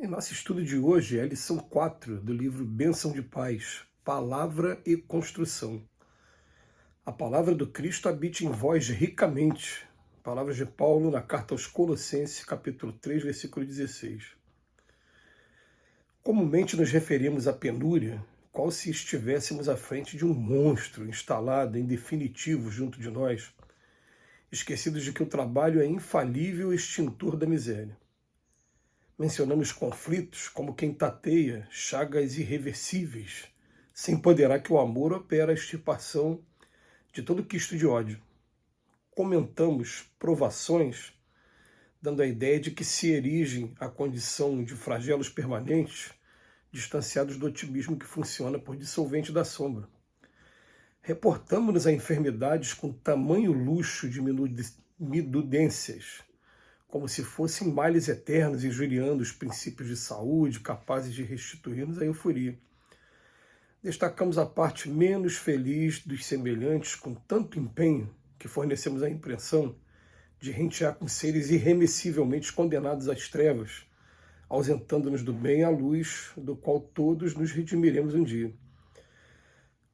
Em nosso estudo de hoje é a lição 4 do livro Bênção de Paz, Palavra e Construção. A palavra do Cristo habite em vós ricamente. Palavras de Paulo na carta aos Colossenses, capítulo 3, versículo 16. Comumente nos referimos à penúria, qual se estivéssemos à frente de um monstro instalado em definitivo junto de nós, esquecidos de que o trabalho é infalível extintor da miséria. Mencionamos conflitos como quem tateia chagas irreversíveis, sem ponderar que o amor opera a extirpação de todo quisto de ódio. Comentamos provações, dando a ideia de que se erigem à condição de flagelos permanentes, distanciados do otimismo que funciona por dissolvente da sombra. Reportamos-nos a enfermidades com tamanho luxo de minudências, como se fossem males eternos injuriando os princípios de saúde, capazes de restituir-nos à euforia. Destacamos a parte menos feliz dos semelhantes com tanto empenho que fornecemos a impressão de rentear com seres irremissivelmente condenados às trevas, ausentando-nos do bem à luz, do qual todos nos redimiremos um dia.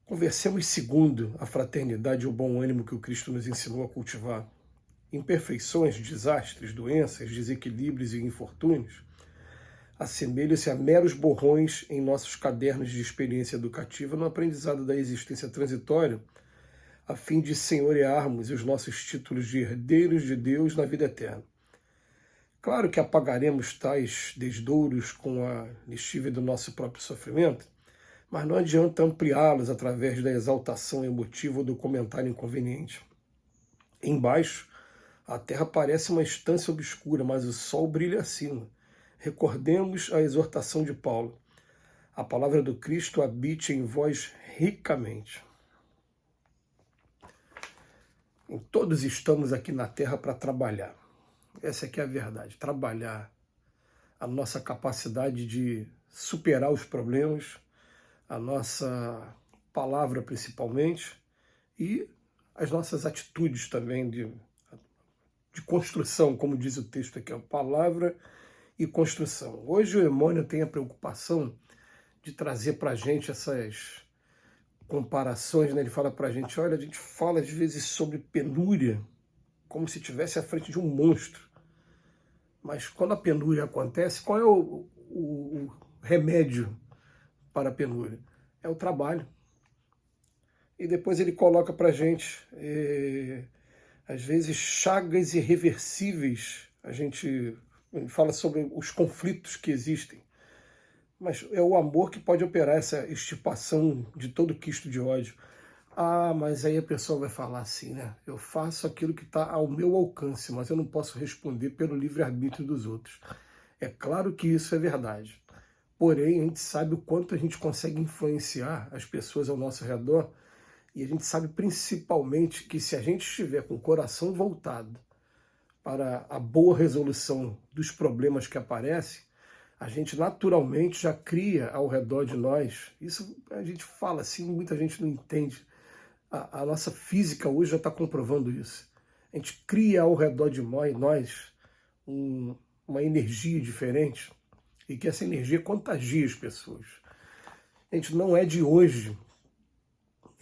Conversemos segundo a fraternidade e o bom ânimo que o Cristo nos ensinou a cultivar. Imperfeições, desastres, doenças, desequilíbrios e infortúnios assemelham-se a meros borrões em nossos cadernos de experiência educativa no aprendizado da existência transitória, a fim de senhorearmos os nossos títulos de herdeiros de Deus na vida eterna. Claro que apagaremos tais desdouros com a lexívia do nosso próprio sofrimento, mas não adianta ampliá-los através da exaltação emotiva ou do comentário inconveniente. Embaixo, a terra parece uma estância obscura, mas o sol brilha acima. Recordemos a exortação de Paulo. A palavra do Cristo habite em vós ricamente. Todos estamos aqui na terra para trabalhar. Essa aqui é a verdade. Trabalhar a nossa capacidade de superar os problemas, a nossa palavra principalmente, e as nossas atitudes também de construção, como diz o texto aqui, a palavra e construção. Hoje o Emmanuel tem a preocupação de trazer para a gente essas comparações, né? Ele fala para a gente, olha, a gente fala às vezes sobre penúria, como se estivesse à frente de um monstro. Mas quando a penúria acontece, qual é o remédio para a penúria? É o trabalho. E depois ele coloca para a gente, às vezes, chagas irreversíveis. Ele fala sobre os conflitos que existem. Mas é o amor que pode operar essa extirpação de todo quisto de ódio. Ah, mas aí a pessoa vai falar assim, né? Eu faço aquilo que está ao meu alcance, mas eu não posso responder pelo livre-arbítrio dos outros. É claro que isso é verdade. Porém, a gente sabe o quanto a gente consegue influenciar as pessoas ao nosso redor, e a gente sabe principalmente que se a gente estiver com o coração voltado para a boa resolução dos problemas que aparecem, a gente naturalmente já cria ao redor de nós, isso a gente fala assim, muita gente não entende, a nossa física hoje já está comprovando isso. A gente cria ao redor de nós uma energia diferente, e que essa energia contagia as pessoas. Gente, não é de hoje.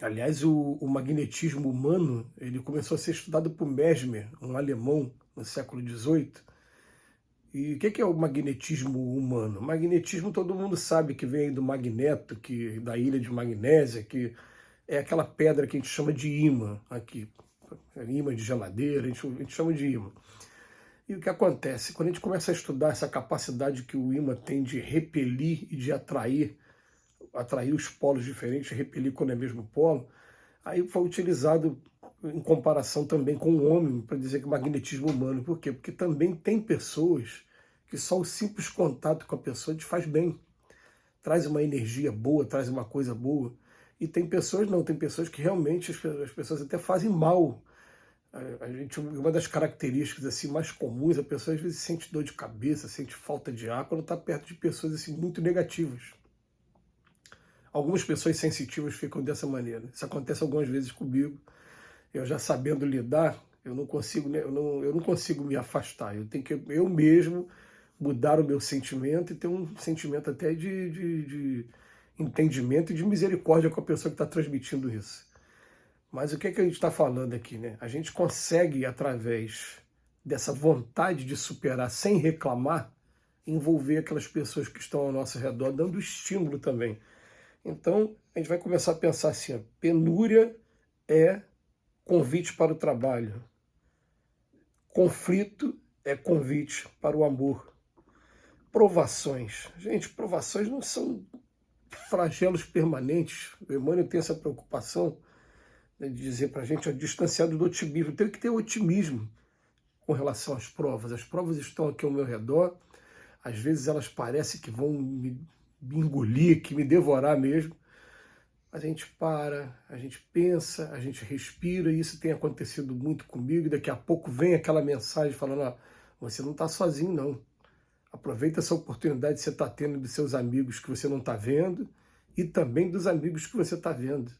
Aliás, o magnetismo humano, ele começou a ser estudado por Mesmer, um alemão, no século XVIII. E o que é o magnetismo humano? Magnetismo todo mundo sabe que vem do magneto, da ilha de Magnésia, que é aquela pedra que a gente chama de ímã aqui. Ímã de geladeira, a gente chama de ímã. E o que acontece? Quando a gente começa a estudar essa capacidade que o ímã tem de repelir e de atrair os polos diferentes, repelir quando é mesmo polo, aí foi utilizado em comparação também com o homem, para dizer que o magnetismo humano. Por quê? Porque também tem pessoas que só o simples contato com a pessoa te faz bem, traz uma energia boa, traz uma coisa boa. E tem pessoas não, tem pessoas que realmente as pessoas até fazem mal. Uma das características assim, mais comuns, a pessoa às vezes sente dor de cabeça, sente falta de ar quando está perto de pessoas assim, muito negativas. Algumas pessoas sensitivas ficam dessa maneira. Isso acontece algumas vezes comigo. Eu já sabendo lidar, eu não consigo me afastar. Eu mesmo mudar o meu sentimento e ter um sentimento até de entendimento e de misericórdia com a pessoa que está transmitindo isso. Mas o que é que a gente está falando aqui, né? A gente consegue, através dessa vontade de superar sem reclamar, envolver aquelas pessoas que estão ao nosso redor, dando estímulo também. Então, a gente vai começar a pensar assim, ó, penúria é convite para o trabalho. Conflito é convite para o amor. Provações. Gente, provações não são flagelos permanentes. O Emmanuel tem essa preocupação, né, de dizer para a gente, distanciado do otimismo. Tem que ter otimismo com relação às provas. As provas estão aqui ao meu redor. Às vezes elas parecem que vão me engolir, que me devorar mesmo. A gente para, a gente pensa, a gente respira, e isso tem acontecido muito comigo. Daqui a pouco vem aquela mensagem falando, ó, você não está sozinho, não. Aproveita essa oportunidade que você está tendo dos seus amigos que você não está vendo e também dos amigos que você está vendo.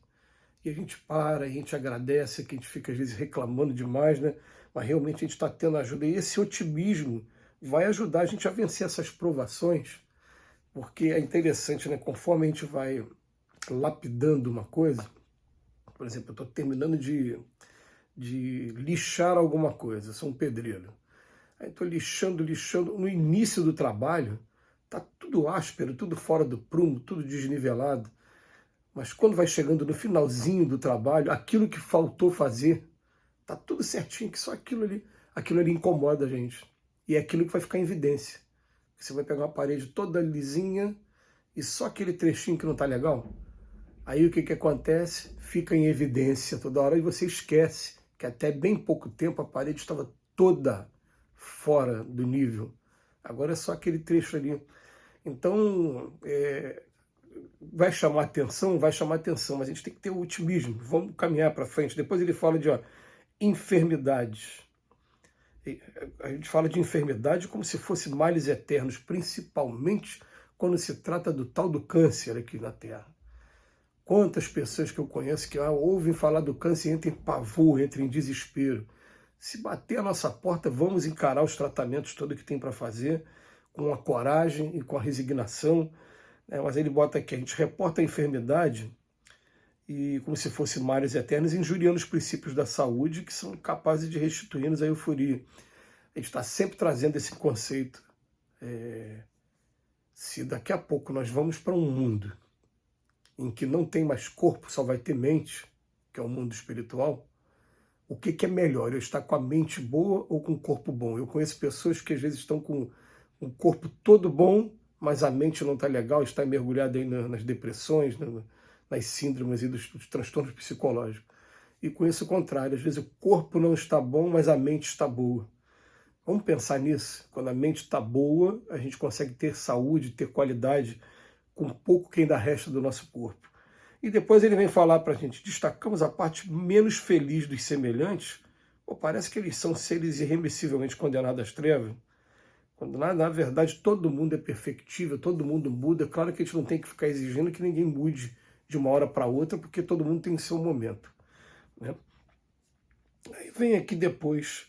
E a gente para, a gente agradece, que a gente fica às vezes reclamando demais, né? Mas realmente a gente está tendo ajuda. E esse otimismo vai ajudar a gente a vencer essas provações, porque é interessante, né? Conforme a gente vai lapidando uma coisa, por exemplo, eu estou terminando de lixar alguma coisa, sou um pedreiro. Aí estou lixando, no início do trabalho, está tudo áspero, tudo fora do prumo, tudo desnivelado. Mas quando vai chegando no finalzinho do trabalho, aquilo que faltou fazer, está tudo certinho, que só aquilo ali incomoda a gente. E é aquilo que vai ficar em evidência. Você vai pegar uma parede toda lisinha e só aquele trechinho que não está legal. Aí o que acontece? Fica em evidência toda hora e você esquece que até bem pouco tempo a parede estava toda fora do nível. Agora é só aquele trecho ali. Então, vai chamar atenção, mas a gente tem que ter o otimismo. Vamos caminhar para frente. Depois ele fala de enfermidades. A gente fala de enfermidade como se fossem males eternos, principalmente quando se trata do tal do câncer aqui na Terra. Quantas pessoas que eu conheço que ouvem falar do câncer e entram em pavor, entram em desespero. Se bater a nossa porta, vamos encarar os tratamentos todos que tem para fazer, com a coragem e com a resignação. Mas ele bota aqui, a gente reporta a enfermidade e como se fosse males eternos, injuriando os princípios da saúde, que são capazes de restituir-nos a euforia. A gente está sempre trazendo esse conceito. Se daqui a pouco nós vamos para um mundo em que não tem mais corpo, só vai ter mente, que é o mundo espiritual, o que é melhor? Eu estar com a mente boa ou com o corpo bom? Eu conheço pessoas que às vezes estão com o corpo todo bom, mas a mente não está legal, está mergulhada aí nas depressões, nas síndromes e dos transtornos psicológicos. E conheço o contrário, às vezes o corpo não está bom, mas a mente está boa. Vamos pensar nisso. Quando a mente está boa, a gente consegue ter saúde, ter qualidade com pouco que ainda resta do nosso corpo. E depois ele vem falar para a gente, destacamos a parte menos feliz dos semelhantes. Parece que eles são seres irremissivelmente condenados às trevas. Quando na verdade todo mundo é perfectível, todo mundo muda. Claro que a gente não tem que ficar exigindo que ninguém mude de uma hora para outra, porque todo mundo tem seu momento, né? Aí vem aqui depois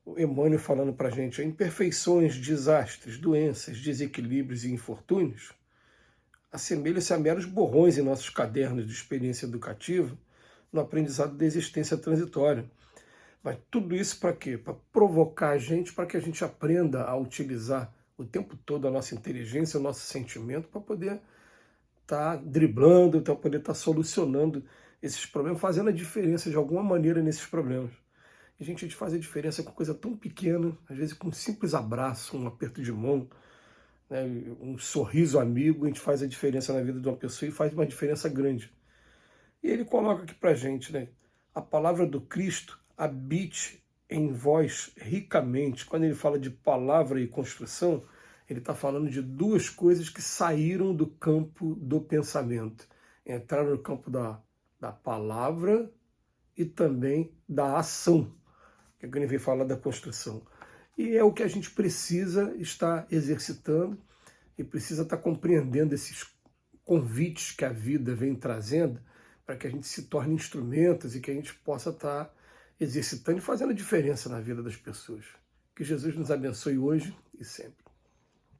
o Emmanuel falando para a gente, imperfeições, desastres, doenças, desequilíbrios e infortúnios assemelham-se a meros borrões em nossos cadernos de experiência educativa no aprendizado da existência transitória. Mas tudo isso para quê? Para provocar a gente, para que a gente aprenda a utilizar o tempo todo a nossa inteligência, o nosso sentimento, para poder estar driblando, para poder estar solucionando esses problemas, fazendo a diferença de alguma maneira nesses problemas. E a gente faz a diferença com coisa tão pequena, às vezes com um simples abraço, um aperto de mão, né, um sorriso amigo, a gente faz a diferença na vida de uma pessoa e faz uma diferença grande. E ele coloca aqui para a gente, né, a palavra do Cristo habite em vós ricamente. Quando ele fala de palavra e construção, ele está falando de duas coisas que saíram do campo do pensamento. Entraram no campo da palavra e também da ação, que é quando ele vem falar da construção. E é o que a gente precisa estar exercitando e precisa estar compreendendo esses convites que a vida vem trazendo para que a gente se torne instrumentos e que a gente possa estar exercitando e fazendo a diferença na vida das pessoas. Que Jesus nos abençoe hoje e sempre.